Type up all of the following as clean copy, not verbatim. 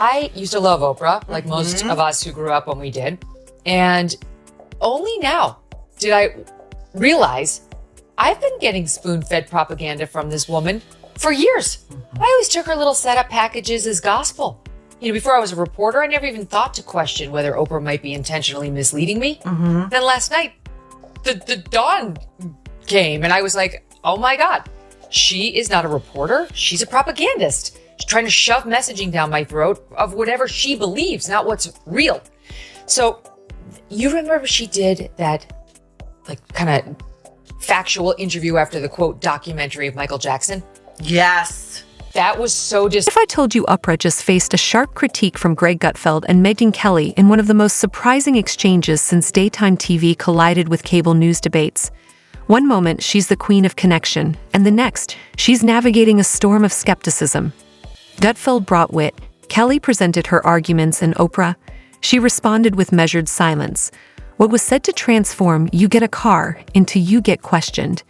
I used to love Oprah, like most of us who grew up when we did. And only now did I realize I've been getting spoon-fed propaganda from this woman for years. I always took her little setup packages as gospel. Before I was a reporter, I never even thought to question whether Oprah might be intentionally misleading me. Then last night, the dawn came and I was like, oh my God, she is not a reporter. She's a propagandist. She's trying to shove messaging down my throat of whatever she believes, not what's real. So you remember she did that kind of factual interview after the quote documentary of Michael Jackson? Yes. That was so If I told you Oprah just faced a sharp critique from Greg Gutfeld and Megyn Kelly in one of the most surprising exchanges since daytime TV collided with cable news debates. One moment, she's the queen of connection, and the next, she's navigating a storm of skepticism. Gutfeld brought wit, Kelly presented her arguments, and Oprah, she responded with measured silence. What was said to transform "you get a car" into "you get questioned."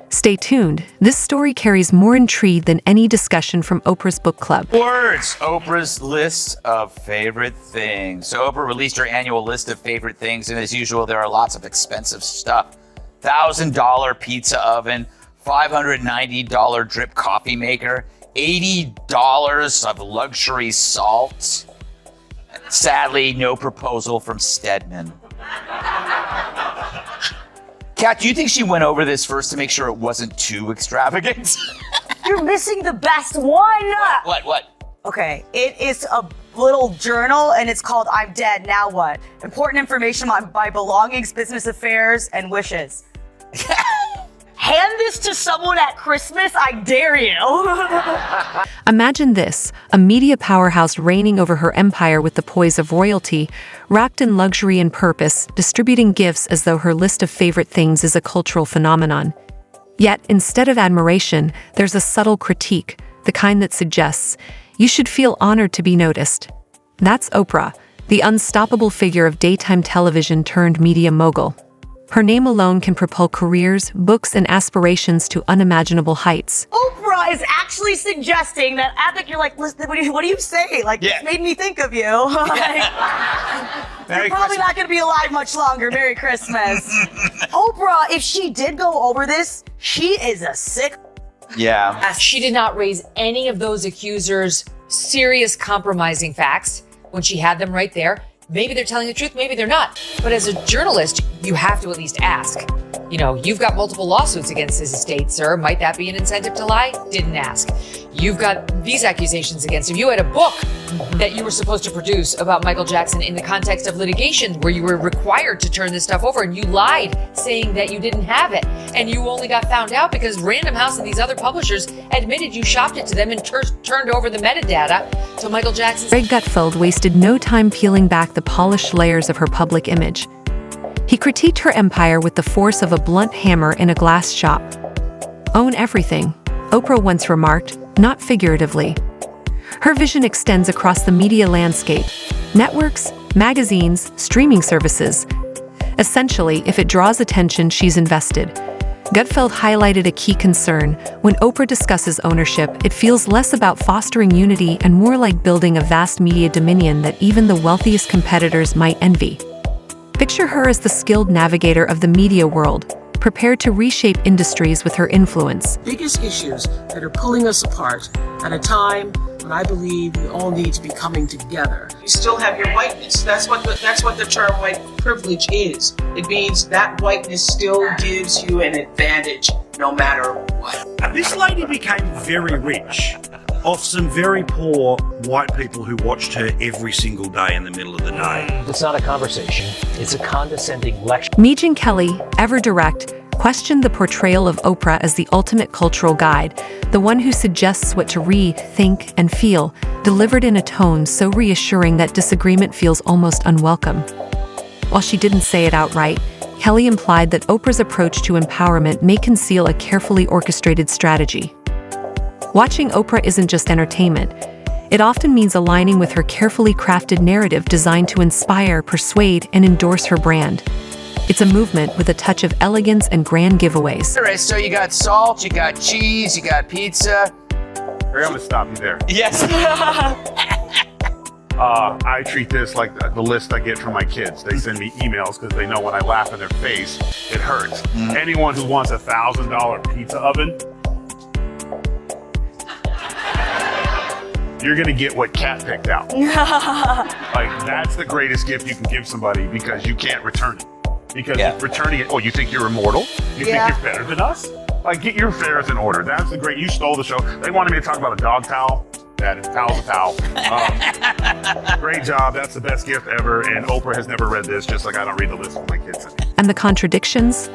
Stay tuned. This story carries more intrigue than any discussion from Oprah's book club. Words, Oprah's list of favorite things. So Oprah released her annual list of favorite things, and as usual, there are lots of expensive stuff. $1,000 pizza oven, $590 drip coffee maker, $80 of luxury salt. Sadly, no proposal from Stedman. Kat, do you think she went over this first to make sure it wasn't too extravagant? You're missing the best one. What? Okay, it is a little journal and it's called I'm Dead, Now What? Important information on my belongings, business affairs, and wishes. Hand this to someone at Christmas, I dare you. Imagine this, a media powerhouse reigning over her empire with the poise of royalty, wrapped in luxury and purpose, distributing gifts as though her list of favorite things is a cultural phenomenon. Yet, instead of admiration, there's a subtle critique, the kind that suggests, you should feel honored to be noticed. That's Oprah, the unstoppable figure of daytime television turned media mogul. Her name alone can propel careers, books, and aspirations to unimaginable heights. Oprah is actually suggesting that I think you're like, listen, what do you say? This made me think of you. You're probably not going to be alive much longer. Merry Christmas. Oprah, if she did go over this, she is a sick. Yeah. She did not raise any of those accusers' serious compromising facts when she had them right there. Maybe they're telling the truth, maybe they're not. But as a journalist, you have to at least ask. You've got multiple lawsuits against his estate, sir. Might that be an incentive to lie? Didn't ask. You've got these accusations against him. You had a book that you were supposed to produce about Michael Jackson in the context of litigation where you were required to turn this stuff over, and you lied saying that you didn't have it. And you only got found out because Random House and these other publishers admitted you shopped it to them and turned over the metadata to Michael Jackson's. Greg Gutfeld wasted no time peeling back the polished layers of her public image. He critiqued her empire with the force of a blunt hammer in a glass shop. Own everything, Oprah once remarked, not figuratively. Her vision extends across the media landscape, networks, magazines, streaming services. Essentially, if it draws attention, she's invested. Gutfeld highlighted a key concern. When Oprah discusses ownership, it feels less about fostering unity and more like building a vast media dominion that even the wealthiest competitors might envy. Picture her as the skilled navigator of the media world, prepared to reshape industries with her influence. Biggest issues that are pulling us apart at a time when I believe we all need to be coming together. You still have your whiteness. That's what the term white privilege is. It means that whiteness still gives you an advantage no matter what. This lady became very rich off some very poor white people who watched her every single day in the middle of the day. It's not a conversation, it's a condescending lecture. Megyn Kelly, ever direct, questioned the portrayal of Oprah as the ultimate cultural guide, the one who suggests what to read, think, and feel, delivered in a tone so reassuring that disagreement feels almost unwelcome. While she didn't say it outright, Kelly implied that Oprah's approach to empowerment may conceal a carefully orchestrated strategy. Watching Oprah isn't just entertainment. It often means aligning with her carefully crafted narrative designed to inspire, persuade, and endorse her brand. It's a movement with a touch of elegance and grand giveaways. All right, so you got salt, you got cheese, you got pizza. I'm gonna stop you there. Yes. I treat this like the list I get from my kids. They send me emails because they know when I laugh in their face, it hurts. Anyone who wants a $1,000 pizza oven, you're gonna get what Kat picked out. Like, that's the greatest gift you can give somebody because you can't return it. Because returning it, you think you're immortal? You think you're better than us? Like, get your affairs in order. That's the great, you stole the show. They wanted me to talk about a dog towel. That is, towel's a towel. Great job, that's the best gift ever. And Oprah has never read this, just like I don't read the list for my kids. And the contradictions?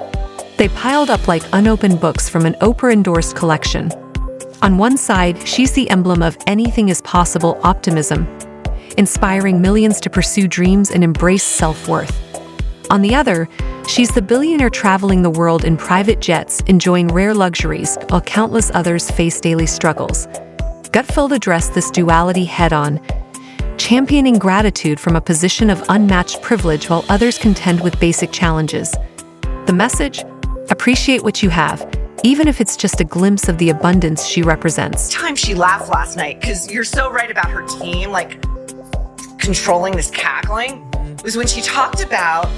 They piled up like unopened books from an Oprah-endorsed collection. On one side, she's the emblem of anything is possible optimism, inspiring millions to pursue dreams and embrace self-worth. On the other, she's the billionaire traveling the world in private jets, enjoying rare luxuries, while countless others face daily struggles. Gutfeld addressed this duality head-on, championing gratitude from a position of unmatched privilege while others contend with basic challenges. The message? Appreciate what you have, even if it's just a glimpse of the abundance she represents. Time she laughed last night, because you're so right about her team, like, controlling this cackling, was when she talked about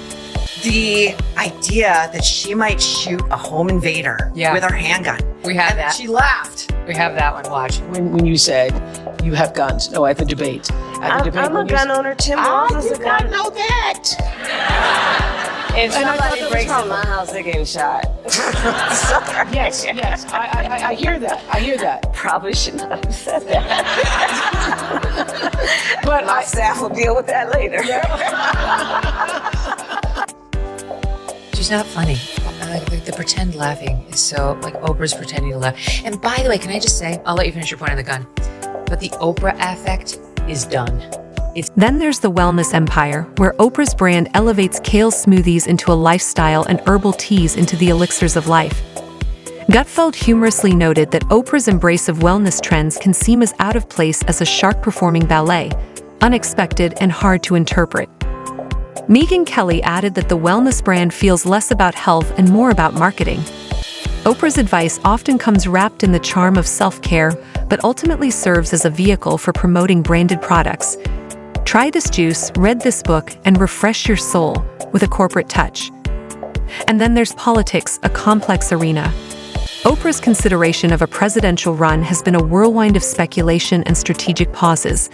the idea that she might shoot a home invader with her handgun. We have that. She laughed. We have that one. Watch. When you said you have guns, at the debate. I'm a gun owner. Tim Walls is a gun. I know that. If somebody breaks in my house, they're getting shot. Yes. I hear that. I hear that. Probably should not have said that. But my staff will deal with that later. She's not funny. Like the pretend laughing is so, like Oprah's pretending to laugh. And by the way, can I just say, I'll let you finish your point on the gun, but the Oprah affect is done. Then there's the wellness empire, where Oprah's brand elevates kale smoothies into a lifestyle and herbal teas into the elixirs of life. Gutfeld humorously noted that Oprah's embrace of wellness trends can seem as out of place as a shark performing ballet, unexpected and hard to interpret. Megyn Kelly added that the wellness brand feels less about health and more about marketing. Oprah's advice often comes wrapped in the charm of self-care, but ultimately serves as a vehicle for promoting branded products. Try this juice, read this book, and refresh your soul with a corporate touch. And then there's politics, a complex arena. Oprah's consideration of a presidential run has been a whirlwind of speculation and strategic pauses.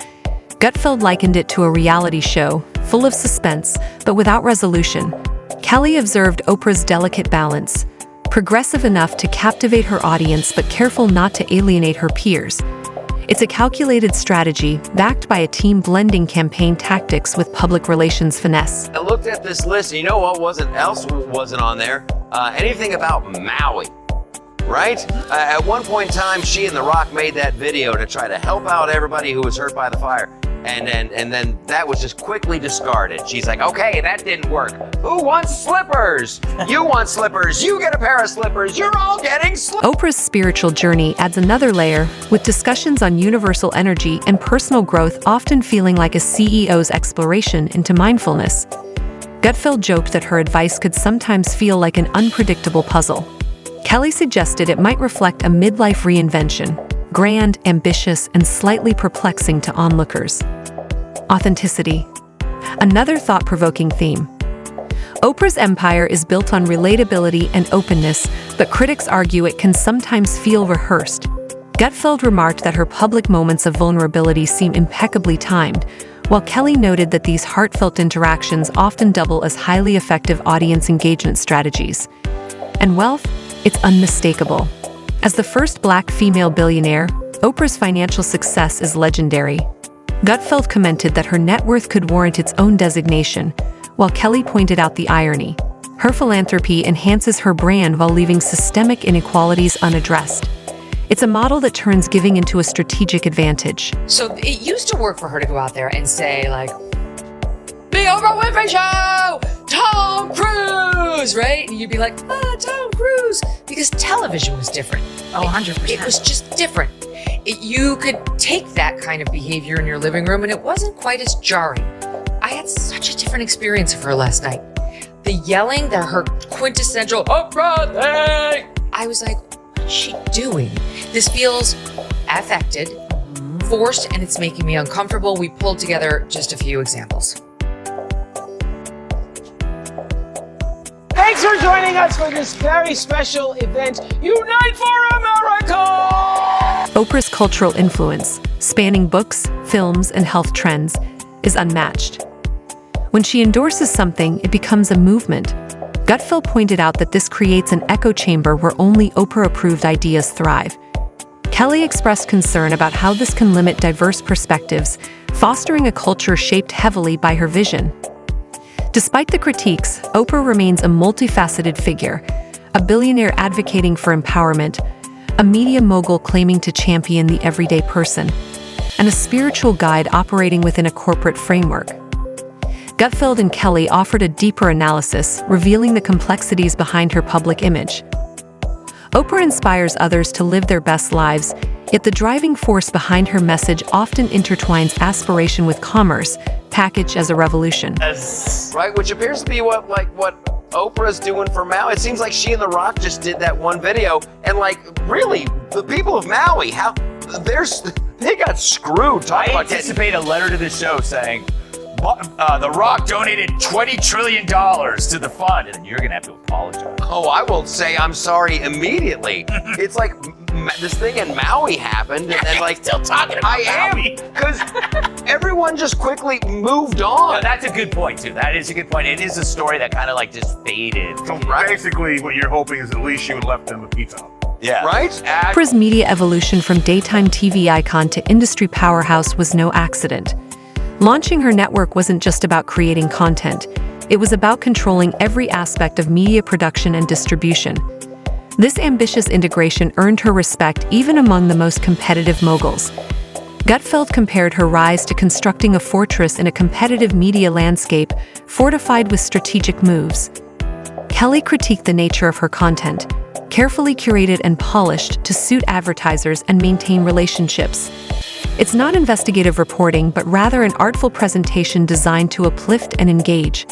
Gutfeld likened it to a reality show, full of suspense, but without resolution. Kelly observed Oprah's delicate balance, progressive enough to captivate her audience but careful not to alienate her peers. It's a calculated strategy, backed by a team blending campaign tactics with public relations finesse. I looked at this list, and you know what wasn't on there? Anything about Maui. Right? At one point in time, she and The Rock made that video to try to help out everybody who was hurt by the fire. And then that was just quickly discarded. She's like, okay, that didn't work. Who wants slippers? You want slippers. You get a pair of slippers. You're all getting slippers. Oprah's spiritual journey adds another layer, with discussions on universal energy and personal growth often feeling like a CEO's exploration into mindfulness. Gutfeld joked that her advice could sometimes feel like an unpredictable puzzle. Kelly suggested it might reflect a midlife reinvention, grand, ambitious, and slightly perplexing to onlookers. Authenticity. Another thought-provoking theme. Oprah's empire is built on relatability and openness, but critics argue it can sometimes feel rehearsed. Gutfeld remarked that her public moments of vulnerability seem impeccably timed, while Kelly noted that these heartfelt interactions often double as highly effective audience engagement strategies. And wealth? It's unmistakable. As the first Black female billionaire, Oprah's financial success is legendary. Gutfeld commented that her net worth could warrant its own designation, while Kelly pointed out the irony. Her philanthropy enhances her brand while leaving systemic inequalities unaddressed. It's a model that turns giving into a strategic advantage. So it used to work for her to go out there and say, like, the Oprah Winfrey Show! Tom Cruise! Right? And you'd be like, Tom Cruise! Because television was different. Oh, 100%. It was just different. You could take that kind of behavior in your living room and it wasn't quite as jarring. I had such a different experience of her last night. The yelling, her quintessential Oprah thing! I was like, what is she doing? This feels affected, forced and it's making me uncomfortable. We pulled together just a few examples. Thanks for joining us for this very special event, Unite for America! Oprah's cultural influence, spanning books, films, and health trends, is unmatched. When she endorses something, it becomes a movement. Gutfeld pointed out that this creates an echo chamber where only Oprah-approved ideas thrive. Kelly expressed concern about how this can limit diverse perspectives, fostering a culture shaped heavily by her vision. Despite the critiques, Oprah remains a multifaceted figure, a billionaire advocating for empowerment, a media mogul claiming to champion the everyday person, and a spiritual guide operating within a corporate framework. Gutfeld and Kelly offered a deeper analysis, revealing the complexities behind her public image. Oprah inspires others to live their best lives, yet the driving force behind her message often intertwines aspiration with commerce, packaged as a revolution. Right, which appears to be what Oprah's doing for Maui. It seems like she and The Rock just did that one video, and really, the people of Maui, they got screwed. I anticipate a letter to the show saying, The Rock donated $20 trillion to the fund, and then you're going to have to apologize. Oh, I will say I'm sorry immediately. It's like this thing in Maui happened, and then still talking about Maui. Because everyone just quickly moved on. No, that's a good point, too. That is a good point. It is a story that kind of just faded. So basically, what you're hoping is at least you would left them a pizza. Yeah. Right? Oprah's media evolution from daytime TV icon to industry powerhouse was no accident. Launching her network wasn't just about creating content. It was about controlling every aspect of media production and distribution. This ambitious integration earned her respect even among the most competitive moguls. Gutfeld compared her rise to constructing a fortress in a competitive media landscape, fortified with strategic moves. Kelly critiqued the nature of her content, carefully curated and polished to suit advertisers and maintain relationships. It's not investigative reporting, but rather an artful presentation designed to uplift and engage.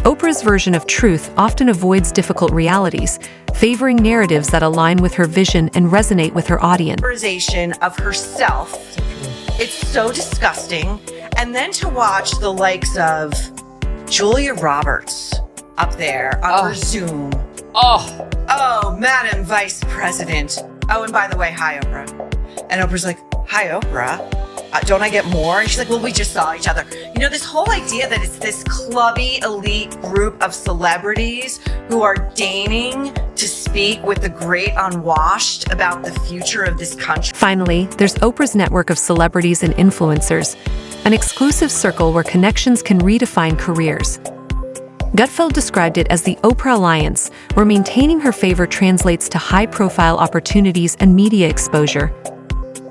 Oprah's version of truth often avoids difficult realities, favoring narratives that align with her vision and resonate with her audience. Of herself. It's so disgusting. And then to watch the likes of Julia Roberts up there on her Zoom. Oh, Madam Vice President. Oh, and by the way, hi, Oprah. And Oprah's like, hi, Oprah. Don't I get more? And she's like, well, we just saw each other. You know, this whole idea that it's this clubby elite group of celebrities who are deigning to speak with the great unwashed about the future of this country. Finally, there's Oprah's network of celebrities and influencers, an exclusive circle where connections can redefine careers. Gutfeld described it as the Oprah Alliance, where maintaining her favor translates to high-profile opportunities and media exposure.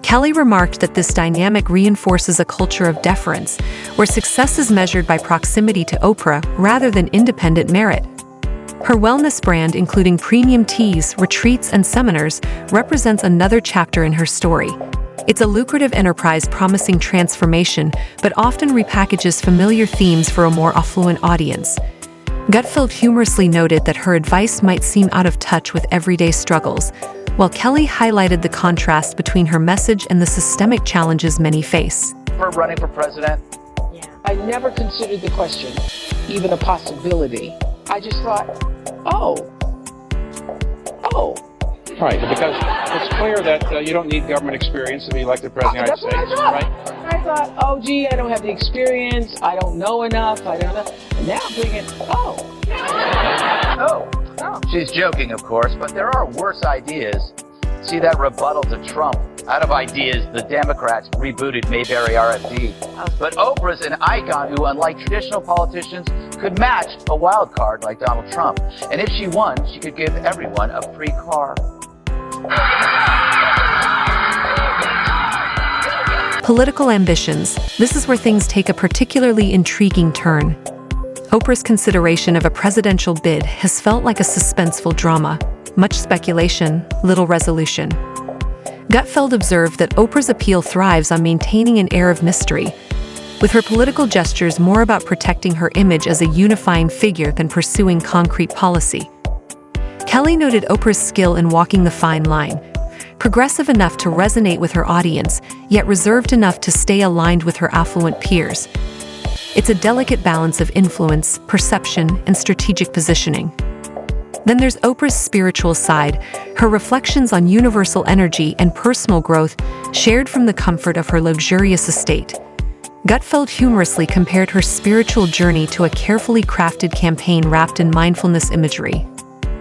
Kelly remarked that this dynamic reinforces a culture of deference, where success is measured by proximity to Oprah rather than independent merit. Her wellness brand, including premium teas, retreats, and seminars, represents another chapter in her story. It's a lucrative enterprise promising transformation, but often repackages familiar themes for a more affluent audience. Gutfeld humorously noted that her advice might seem out of touch with everyday struggles, while Kelly highlighted the contrast between her message and the systemic challenges many face. For running for president? Yeah. I never considered the question even a possibility. I just thought, oh. Right, because it's clear that you don't need government experience to be elected president of the United States, right? I thought, oh, gee, I don't have the experience. I don't know enough. I don't know. And now I'm thinking, oh. She's joking, of course, but there are worse ideas. See that rebuttal to Trump? Out of ideas, the Democrats rebooted Mayberry RFD. But Oprah's an icon who, unlike traditional politicians, could match a wild card like Donald Trump. And if she won, she could give everyone a free car. Political ambitions. This is where things take a particularly intriguing turn. Oprah's consideration of a presidential bid has felt like a suspenseful drama. Much speculation, little resolution. Gutfeld observed that Oprah's appeal thrives on maintaining an air of mystery, with her political gestures more about protecting her image as a unifying figure than pursuing concrete policy. Kelly noted Oprah's skill in walking the fine line, progressive enough to resonate with her audience, yet reserved enough to stay aligned with her affluent peers. It's a delicate balance of influence, perception, and strategic positioning. Then there's Oprah's spiritual side, her reflections on universal energy and personal growth shared from the comfort of her luxurious estate. Gutfeld humorously compared her spiritual journey to a carefully crafted campaign wrapped in mindfulness imagery.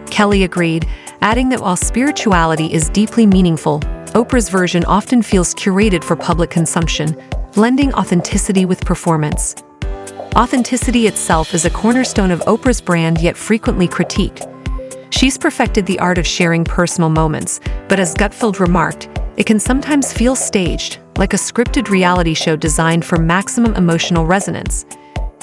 Kelly agreed, adding that while spirituality is deeply meaningful, Oprah's version often feels curated for public consumption, blending authenticity with performance. Authenticity itself is a cornerstone of Oprah's brand, yet frequently critiqued. She's perfected the art of sharing personal moments, but as Gutfeld remarked, it can sometimes feel staged, like a scripted reality show designed for maximum emotional resonance.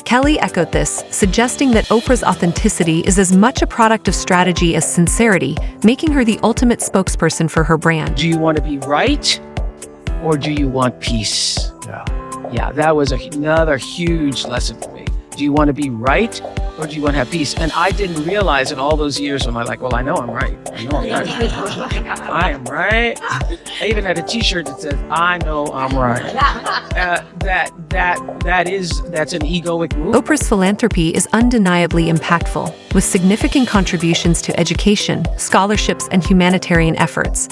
Kelly echoed this, suggesting that Oprah's authenticity is as much a product of strategy as sincerity, making her the ultimate spokesperson for her brand. Do you want to be right, or do you want peace? Yeah, that was another huge lesson for me. Do you want to be right, or do you want to have peace? And I didn't realize in all those years when I I know I'm right. I know I'm right. I am right. I even had a T-shirt that says, "I know I'm right." That's an egoic move. Oprah's philanthropy is undeniably impactful, with significant contributions to education, scholarships, and humanitarian efforts.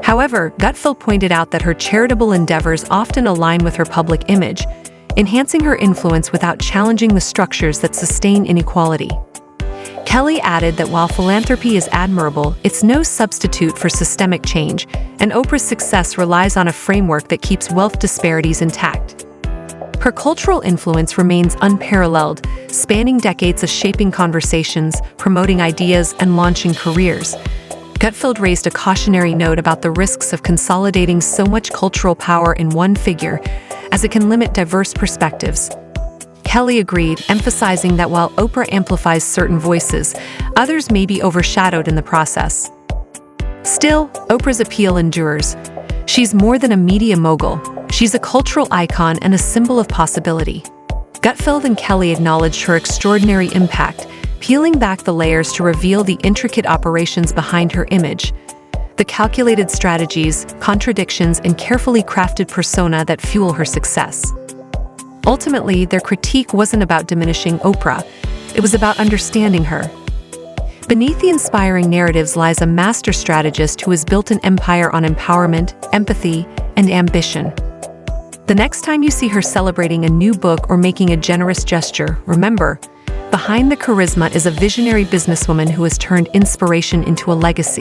However, Gutfeld pointed out that her charitable endeavors often align with her public image, enhancing her influence without challenging the structures that sustain inequality. Kelly added that while philanthropy is admirable, it's no substitute for systemic change, and Oprah's success relies on a framework that keeps wealth disparities intact. Her cultural influence remains unparalleled, spanning decades of shaping conversations, promoting ideas, and launching careers. Gutfeld raised a cautionary note about the risks of consolidating so much cultural power in one figure, as it can limit diverse perspectives. Kelly agreed, emphasizing that while Oprah amplifies certain voices, others may be overshadowed in the process. Still, Oprah's appeal endures. She's more than a media mogul. She's a cultural icon and a symbol of possibility. Gutfeld and Kelly acknowledged her extraordinary impact, peeling back the layers to reveal the intricate operations behind her image, the calculated strategies, contradictions, and carefully crafted persona that fuel her success. Ultimately, their critique wasn't about diminishing Oprah, it was about understanding her. Beneath the inspiring narratives lies a master strategist who has built an empire on empowerment, empathy, and ambition. The next time you see her celebrating a new book or making a generous gesture, remember, behind the charisma is a visionary businesswoman who has turned inspiration into a legacy.